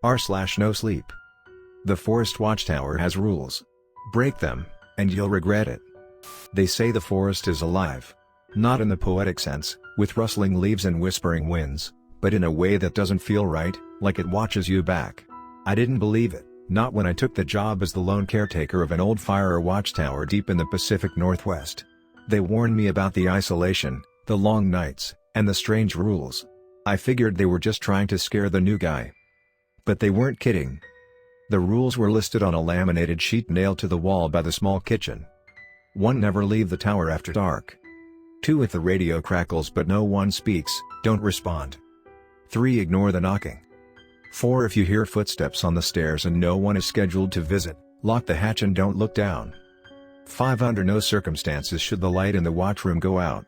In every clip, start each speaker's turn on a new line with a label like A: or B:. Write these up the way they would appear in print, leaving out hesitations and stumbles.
A: r/NoSleep. The Forest Watchtower has rules. Break them, and you'll regret it. They say the forest is alive. Not in the poetic sense, with rustling leaves and whispering winds, but in a way that doesn't feel right, like it watches you back. I didn't believe it, not when I took the job as the lone caretaker of an old fire watchtower deep in the Pacific Northwest. They warned me about the isolation, the long nights, and the strange rules. I figured they were just trying to scare the new guy. But they weren't kidding. The rules were listed on a laminated sheet nailed to the wall by the small kitchen. 1. Never leave the tower after dark. 2. If the radio crackles but no one speaks, don't respond. 3. Ignore the knocking. 4. If you hear footsteps on the stairs and no one is scheduled to visit, lock the hatch and don't look down. 5. Under no circumstances should the light in the watchroom go out.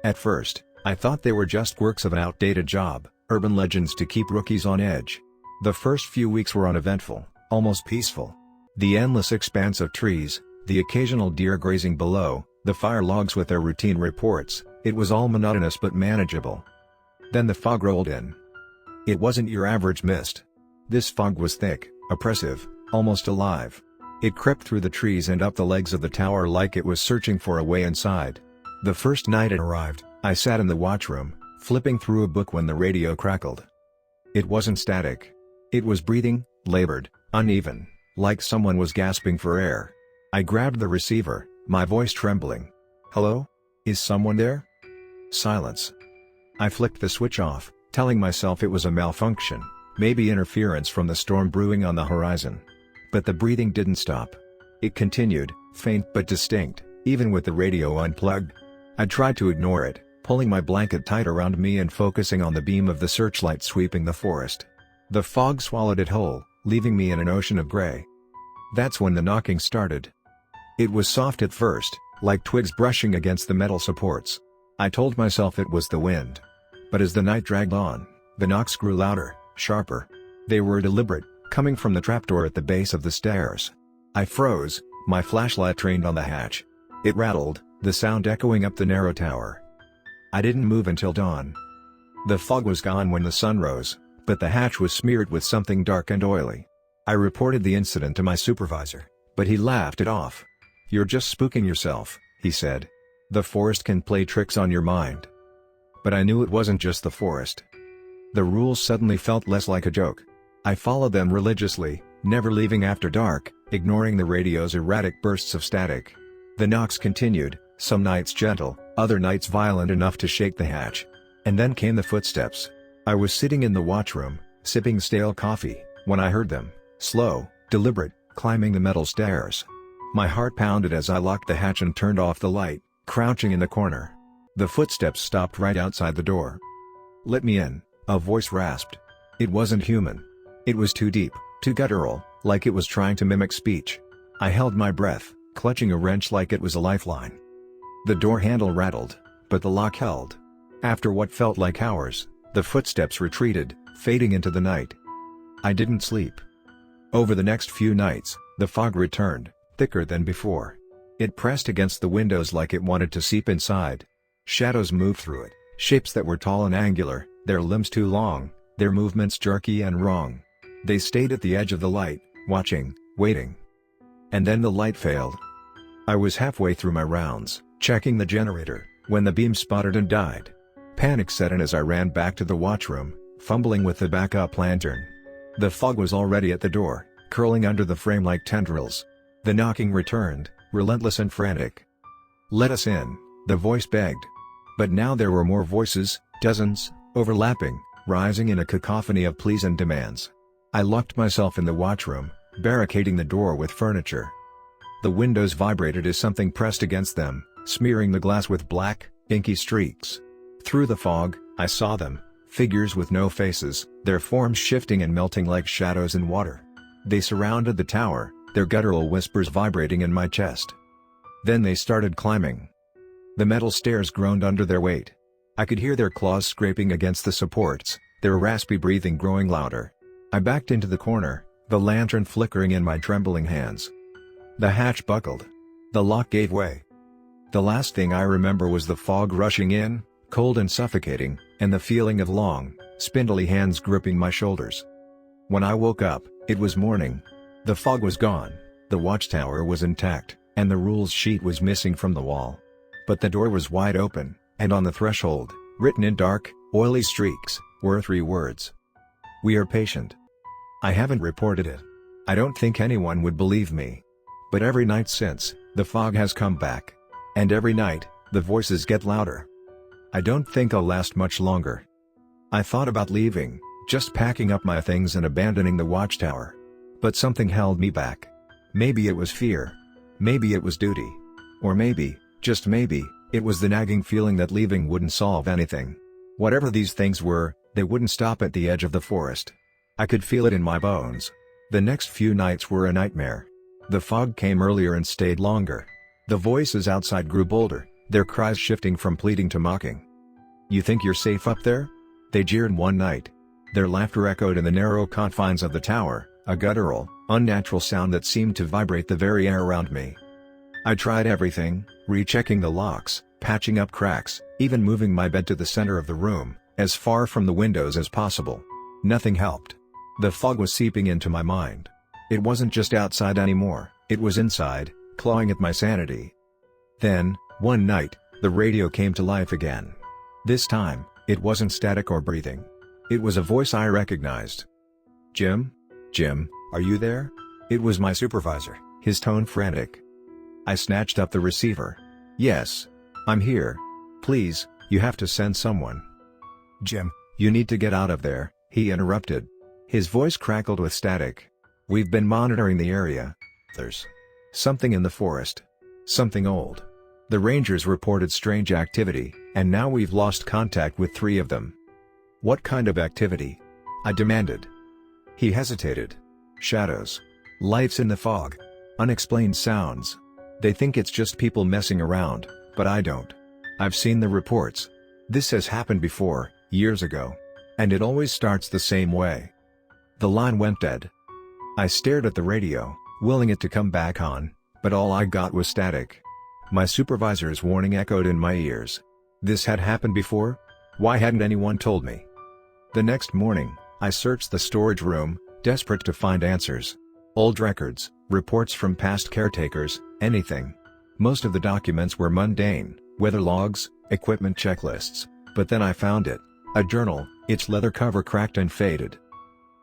A: At first, I thought they were just quirks of an outdated job, urban legends to keep rookies on edge. The first few weeks were uneventful, almost peaceful. The endless expanse of trees, the occasional deer grazing below, the fire logs with their routine reports, it was all monotonous but manageable. Then the fog rolled in. It wasn't your average mist. This fog was thick, oppressive, almost alive. It crept through the trees and up the legs of the tower like it was searching for a way inside. The first night it arrived, I sat in the watchroom, flipping through a book when the radio crackled. It wasn't static. It was breathing, labored, uneven, like someone was gasping for air. I grabbed the receiver, my voice trembling. "Hello? Is someone there?" Silence. I flicked the switch off, telling myself it was a malfunction, maybe interference from the storm brewing on the horizon. But the breathing didn't stop. It continued, faint but distinct, even with the radio unplugged. I tried to ignore it, pulling my blanket tight around me and focusing on the beam of the searchlight sweeping the forest. The fog swallowed it whole, leaving me in an ocean of gray. That's when the knocking started. It was soft at first, like twigs brushing against the metal supports. I told myself it was the wind. But as the night dragged on, the knocks grew louder, sharper. They were deliberate, coming from the trapdoor at the base of the stairs. I froze, my flashlight trained on the hatch. It rattled, the sound echoing up the narrow tower. I didn't move until dawn. The fog was gone when the sun rose, but the hatch was smeared with something dark and oily. I reported the incident to my supervisor, but he laughed it off. "You're just spooking yourself," he said. "The forest can play tricks on your mind." But I knew it wasn't just the forest. The rules suddenly felt less like a joke. I followed them religiously, never leaving after dark, ignoring the radio's erratic bursts of static. The knocks continued, some nights gentle, other nights violent enough to shake the hatch. And then came the footsteps. I was sitting in the watchroom, sipping stale coffee, when I heard them, slow, deliberate, climbing the metal stairs. My heart pounded as I locked the hatch and turned off the light, crouching in the corner. The footsteps stopped right outside the door. "Let me in," a voice rasped. It wasn't human. It was too deep, too guttural, like it was trying to mimic speech. I held my breath, clutching a wrench like it was a lifeline. The door handle rattled, but the lock held. After what felt like hours, the footsteps retreated, fading into the night. I didn't sleep. Over the next few nights, the fog returned, thicker than before. It pressed against the windows like it wanted to seep inside. Shadows moved through it, shapes that were tall and angular, their limbs too long, their movements jerky and wrong. They stayed at the edge of the light, watching, waiting. And then the light failed. I was halfway through my rounds, checking the generator, when the beam sputtered and died. Panic set in as I ran back to the watchroom, fumbling with the backup lantern. The fog was already at the door, curling under the frame like tendrils. The knocking returned, relentless and frantic. "Let us in," the voice begged. But now there were more voices, dozens, overlapping, rising in a cacophony of pleas and demands. I locked myself in the watchroom, barricading the door with furniture. The windows vibrated as something pressed against them, smearing the glass with black, inky streaks. Through the fog, I saw them, figures with no faces, their forms shifting and melting like shadows in water. They surrounded the tower, their guttural whispers vibrating in my chest. Then they started climbing. The metal stairs groaned under their weight. I could hear their claws scraping against the supports, their raspy breathing growing louder. I backed into the corner, the lantern flickering in my trembling hands. The hatch buckled. The lock gave way. The last thing I remember was the fog rushing in, cold and suffocating, and the feeling of long, spindly hands gripping my shoulders. When I woke up, it was morning. The fog was gone, the watchtower was intact, and the rules sheet was missing from the wall. But the door was wide open, and on the threshold, written in dark, oily streaks, were 3 words. "We are patient." I haven't reported it. I don't think anyone would believe me. But every night since, the fog has come back. And every night, the voices get louder. I don't think I'll last much longer. I thought about leaving, just packing up my things and abandoning the watchtower. But something held me back. Maybe it was fear. Maybe it was duty. Or maybe, just maybe, it was the nagging feeling that leaving wouldn't solve anything. Whatever these things were, they wouldn't stop at the edge of the forest. I could feel it in my bones. The next few nights were a nightmare. The fog came earlier and stayed longer. The voices outside grew bolder, their cries shifting from pleading to mocking. "You think you're safe up there?" they jeered one night. Their laughter echoed in the narrow confines of the tower, a guttural, unnatural sound that seemed to vibrate the very air around me. I tried everything, rechecking the locks, patching up cracks, even moving my bed to the center of the room, as far from the windows as possible. Nothing helped. The fog was seeping into my mind. It wasn't just outside anymore, it was inside, clawing at my sanity. Then, one night, the radio came to life again. This time, it wasn't static or breathing. It was a voice I recognized. "Jim? Jim, are you there?" It was my supervisor, his tone frantic. I snatched up the receiver. "Yes. I'm here. Please, you have to send someone." "Jim, you need to get out of there," he interrupted. His voice crackled with static. "We've been monitoring the area. There's something in the forest. Something old. The rangers reported strange activity, and now we've lost contact with 3 of them." "What kind of activity?" I demanded. He hesitated. "Shadows. Lights in the fog. Unexplained sounds. They think it's just people messing around, but I don't. I've seen the reports. This has happened before, years ago. And it always starts the same way." The line went dead. I stared at the radio, willing it to come back on, but all I got was static. My supervisor's warning echoed in my ears. This had happened before? Why hadn't anyone told me? The next morning, I searched the storage room, desperate to find answers. Old records, reports from past caretakers, anything. Most of the documents were mundane, weather logs, equipment checklists, but then I found it. A journal, its leather cover cracked and faded.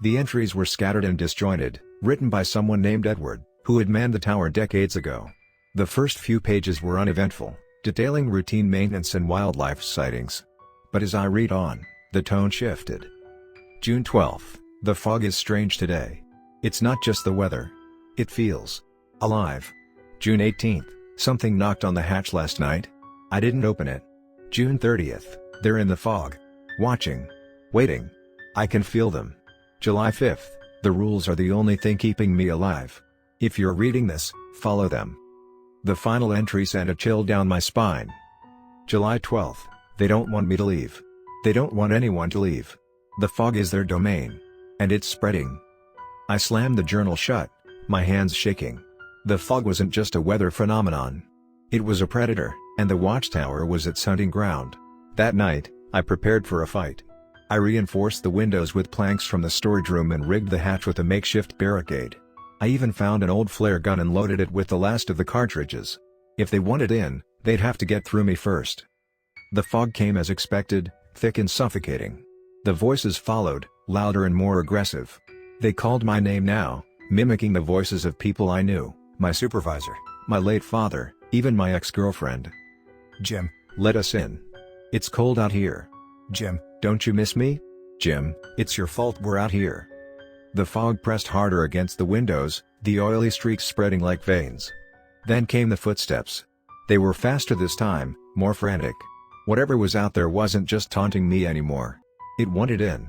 A: The entries were scattered and disjointed, written by someone named Edward, who had manned the tower decades ago. The first few pages were uneventful, detailing routine maintenance and wildlife sightings. But as I read on, the tone shifted. June 12th, the fog is strange today. It's not just the weather. It feels alive. June 18th, something knocked on the hatch last night. I didn't open it. June 30th, they're in the fog. Watching. Waiting. I can feel them. July 5th, the rules are the only thing keeping me alive. If you're reading this, follow them. The final entry sent a chill down my spine. July 12th, they don't want me to leave. They don't want anyone to leave. The fog is their domain. And it's spreading. I slammed the journal shut, my hands shaking. The fog wasn't just a weather phenomenon. It was a predator, and the watchtower was its hunting ground. That night, I prepared for a fight. I reinforced the windows with planks from the storage room and rigged the hatch with a makeshift barricade. I even found an old flare gun and loaded it with the last of the cartridges. If they wanted in, they'd have to get through me first. The fog came as expected, thick and suffocating. The voices followed, louder and more aggressive. They called my name now, mimicking the voices of people I knew, my supervisor, my late father, even my ex-girlfriend. "Jim, let us in. It's cold out here. Jim, don't you miss me? Jim, it's your fault we're out here." The fog pressed harder against the windows, the oily streaks spreading like veins. Then came the footsteps. They were faster this time, more frantic. Whatever was out there wasn't just taunting me anymore. It wanted in.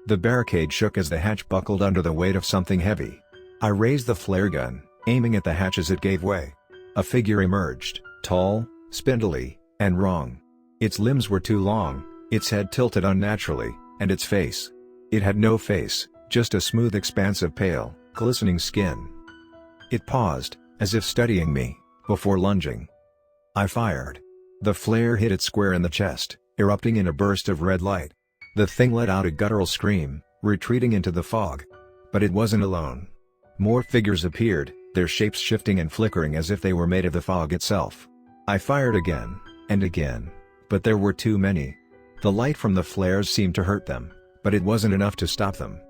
A: The barricade shook as the hatch buckled under the weight of something heavy. I raised the flare gun, aiming at the hatch as it gave way. A figure emerged, tall, spindly, and wrong. Its limbs were too long, its head tilted unnaturally, and its face. It had no face, just a smooth expanse of pale, glistening skin. It paused, as if studying me, before lunging. I fired. The flare hit it square in the chest, erupting in a burst of red light. The thing let out a guttural scream, retreating into the fog. But it wasn't alone. More figures appeared, their shapes shifting and flickering as if they were made of the fog itself. I fired again, and again, but there were too many. The light from the flares seemed to hurt them, but it wasn't enough to stop them.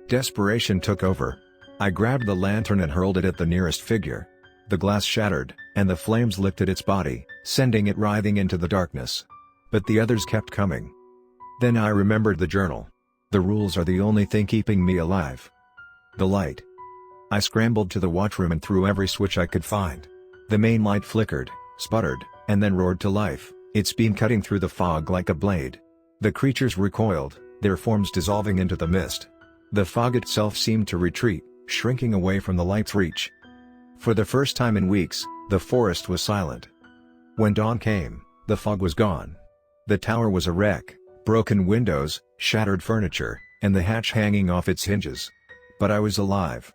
A: Desperation took over. I grabbed the lantern and hurled it at the nearest figure. The glass shattered, and the flames licked at its body, sending it writhing into the darkness. But the others kept coming. Then I remembered the journal. The rules are the only thing keeping me alive. The light. I scrambled to the watchroom and threw every switch I could find. The main light flickered, sputtered, and then roared to life, its beam cutting through the fog like a blade. The creatures recoiled, their forms dissolving into the mist. The fog itself seemed to retreat, shrinking away from the light's reach. For the first time in weeks, the forest was silent. When dawn came, the fog was gone. The tower was a wreck, broken windows, shattered furniture, and the hatch hanging off its hinges. But I was alive.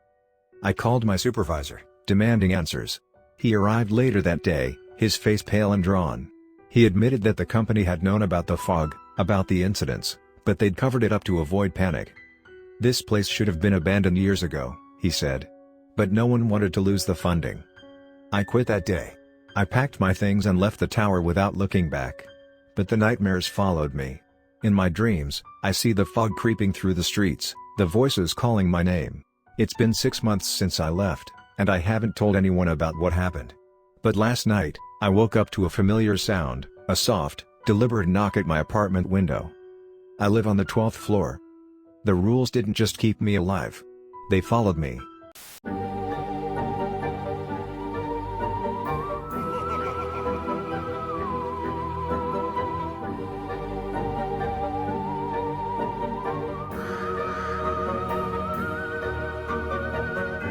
A: I called my supervisor, demanding answers. He arrived later that day, his face pale and drawn. He admitted that the company had known about the fog, about the incidents, but they'd covered it up to avoid panic. This place should have been abandoned years ago, he said. But no one wanted to lose the funding. I quit that day. I packed my things and left the tower without looking back. But the nightmares followed me. In my dreams, I see the fog creeping through the streets, the voices calling my name. It's been 6 months since I left, and I haven't told anyone about what happened. But last night, I woke up to a familiar sound, a soft, deliberate knock at my apartment window. I live on the 12th floor. The rules didn't just keep me alive. They followed me,